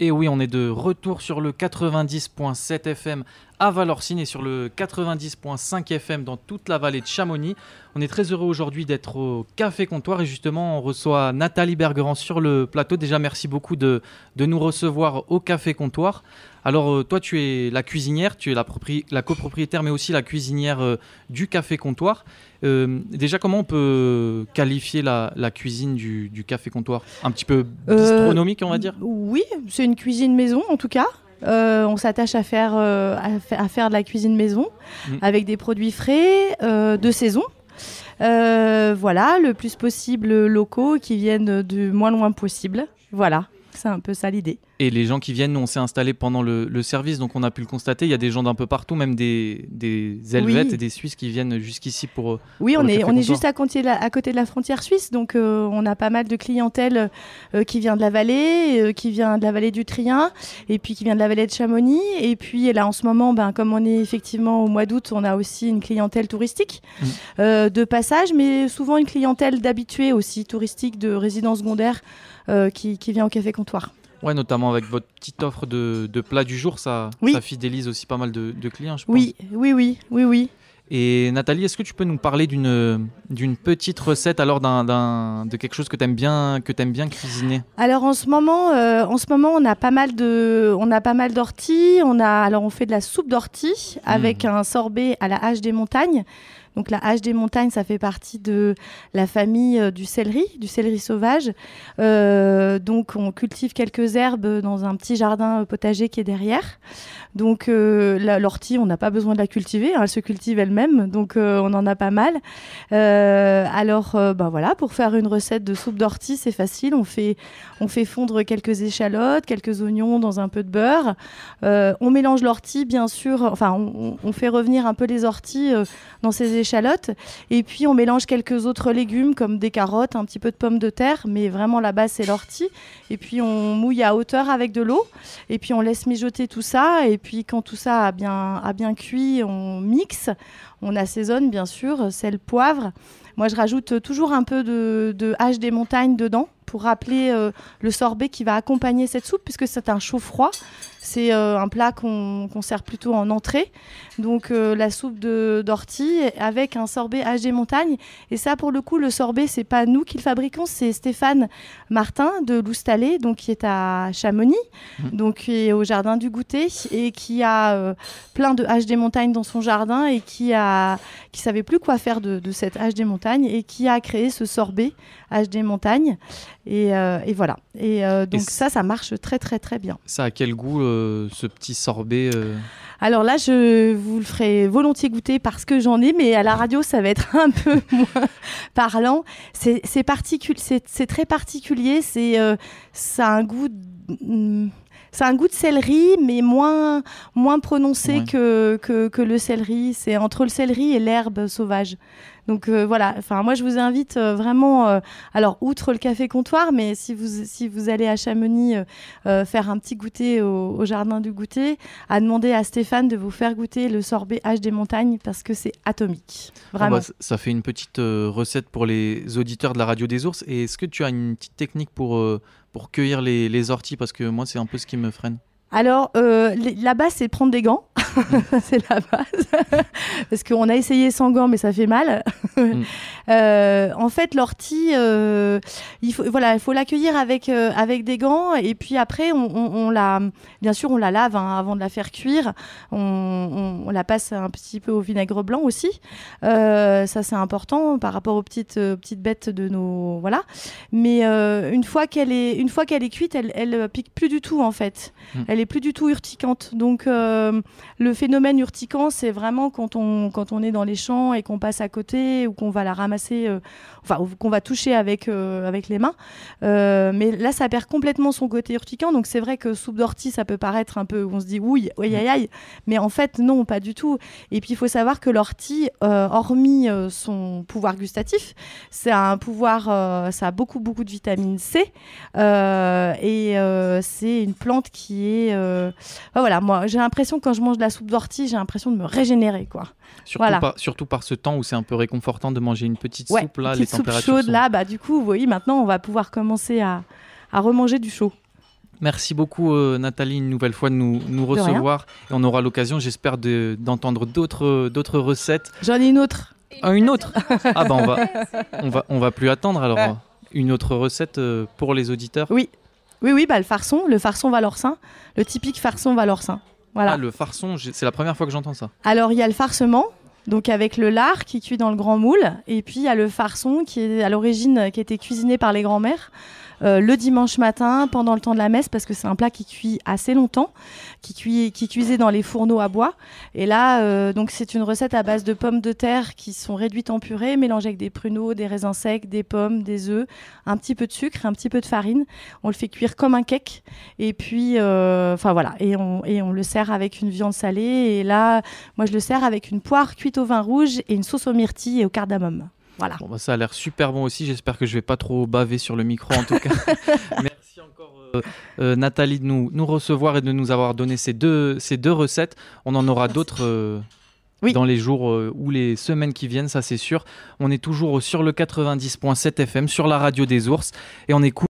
Et oui, on est de retour sur le 90.7 FM à Valorcine et sur le 90.5 FM dans toute la vallée de Chamonix. On est très heureux aujourd'hui d'être au Café Comptoir et justement on reçoit Nathalie Bergerand sur le plateau. Déjà merci beaucoup de nous recevoir au Café Comptoir. Alors toi tu es la cuisinière, tu es la copropriétaire mais aussi la cuisinière du Café Comptoir. Déjà comment on peut qualifier la cuisine du Café Comptoir? Un petit peu bistronomique on va dire? Oui, c'est une cuisine maison en tout cas. On s'attache à faire de la cuisine maison avec des produits frais, de saison. Voilà, le plus possible locaux qui viennent du moins loin possible. Voilà, c'est un peu ça l'idée. Et les gens qui viennent, nous on s'est installés pendant le service, donc on a pu le constater, il y a des gens d'un peu partout, même des Helvètes et des Suisses qui viennent jusqu'ici pour Oui, pour on est juste à côté de la frontière suisse, donc on a pas mal de clientèle qui vient de la vallée, qui vient de la vallée du Trien, et puis qui vient de la vallée de Chamonix. Et puis là en ce moment, comme on est effectivement au mois d'août, on a aussi une clientèle touristique de passage, mais souvent une clientèle d'habitués aussi, touristique, de résidence secondaire qui vient au Café Comptoir. Ouais, notamment avec votre petite offre de plats du jour, ça fidélise aussi pas mal de clients, je pense. Oui. Et Nathalie, est-ce que tu peux nous parler d'une petite recette, alors de quelque chose que tu aimes bien cuisiner? Alors en ce moment, on a pas mal d'orties. On fait de la soupe d'orties avec un sorbet à la hache des montagnes. Donc la hache des montagnes, ça fait partie de la famille du céleri sauvage. Donc on cultive quelques herbes dans un petit jardin potager qui est derrière. Donc l'ortie, on n'a pas besoin de la cultiver, elle se cultive elle-même, donc on en a pas mal. Voilà, pour faire une recette de soupe d'ortie, c'est facile. On fait fondre quelques échalotes, quelques oignons dans un peu de beurre. On mélange l'ortie, bien sûr. Enfin, on fait revenir un peu les orties dans ces échalotes. Et puis, on mélange quelques autres légumes comme des carottes, un petit peu de pommes de terre. Mais vraiment, la base, c'est l'ortie. Et puis, on mouille à hauteur avec de l'eau. Et puis, on laisse mijoter tout ça. Et puis, quand tout ça a bien cuit, on mixe. On assaisonne, bien sûr, sel, poivre. Moi, je rajoute toujours un peu de hache des montagnes dedans pour rappeler le sorbet qui va accompagner cette soupe, puisque c'est un chaud-froid. C'est un plat qu'on sert plutôt en entrée. Donc, la soupe d'ortie avec un sorbet hache des montagnes. Et ça, pour le coup, le sorbet, c'est pas nous qui le fabriquons, c'est Stéphane Martin de Loustalé, donc qui est à Chamonix, donc qui est au jardin du goûter et qui a plein de haches des montagnes dans son jardin et qui savait plus quoi faire de cette hache des montagnes et qui a créé ce sorbet hache des montagnes. Et voilà. Donc ça marche très très très bien. Ça a quel goût ce petit sorbet Alors là, je vous le ferai volontiers goûter parce que j'en ai, mais à la radio, ça va être un peu moins parlant. C'est très particulier. Ça a un goût de céleri, mais moins prononcé que le céleri. C'est entre le céleri et l'herbe sauvage. Donc voilà, moi je vous invite vraiment, alors outre le Café Comptoir, mais si vous allez à Chamonix faire un petit goûter au jardin du goûter, à demander à Stéphane de vous faire goûter le sorbet hache des montagnes parce que c'est atomique, vraiment. Ça fait une petite recette pour les auditeurs de la radio des ours. Et est-ce que tu as une petite technique pour cueillir les orties, parce que moi c'est un peu ce qui me freine? Alors, la base, c'est de prendre des gants. C'est la base. Parce qu'on a essayé sans gants, mais ça fait mal. En fait, l'ortie, il faut l'accueillir avec des gants. Et puis après, bien sûr, on la lave avant de la faire cuire. On la passe un petit peu au vinaigre blanc aussi. Ça, c'est important par rapport aux petites bêtes de nos... Voilà. Mais une fois qu'elle est cuite, elle pique plus du tout, en fait. Elle est plus du tout urticante. Donc le phénomène urticant, c'est vraiment quand on est dans les champs et qu'on passe à côté ou qu'on va la ramasser, qu'on va toucher avec les mains. Mais là, ça perd complètement son côté urticant. Donc c'est vrai que soupe d'ortie, ça peut paraître un peu, on se dit oui, aïe. Mais en fait, non, pas du tout. Et puis il faut savoir que l'ortie, hormis son pouvoir gustatif, c'est un pouvoir, ça a beaucoup de vitamine C. C'est une plante qui est voilà, moi j'ai l'impression que quand je mange de la soupe d'ortie, j'ai l'impression de me régénérer, quoi. Surtout par ce temps où c'est un peu réconfortant de manger une petite soupe là, les températures chaude là, du coup, vous voyez, maintenant on va pouvoir commencer à remanger du chaud. Merci beaucoup Nathalie une nouvelle fois de nous recevoir. Et on aura l'occasion, j'espère, d'entendre d'autres recettes. J'en ai une autre. Une autre. Ah bah on va plus attendre alors. Ouais. Une autre recette pour les auditeurs. Oui, bah, le farçon valorcin, le typique farçon valorcin. Voilà. Ah, le farçon, c'est la première fois que j'entends ça. Alors il y a le farcement, donc avec le lard qui cuit dans le grand moule, et puis il y a le farçon qui est à l'origine qui a été cuisiné par les grands-mères. Le dimanche matin, pendant le temps de la messe, parce que c'est un plat qui cuit assez longtemps, qui cuisait dans les fourneaux à bois. Et là, donc c'est une recette à base de pommes de terre qui sont réduites en purée, mélangées avec des pruneaux, des raisins secs, des pommes, des œufs, un petit peu de sucre, un petit peu de farine. On le fait cuire comme un cake. Et puis, voilà. Et on le sert avec une viande salée. Et là, moi, je le sers avec une poire cuite au vin rouge et une sauce aux myrtilles et au cardamome. Voilà. Bon, bah, ça a l'air super bon aussi. J'espère que je vais pas trop baver sur le micro en tout cas. Merci encore Nathalie de nous recevoir et de nous avoir donné ces deux recettes. On en aura d'autres dans les jours ou les semaines qui viennent, ça c'est sûr. On est toujours sur le 90.7 FM sur la radio des ours et on écoute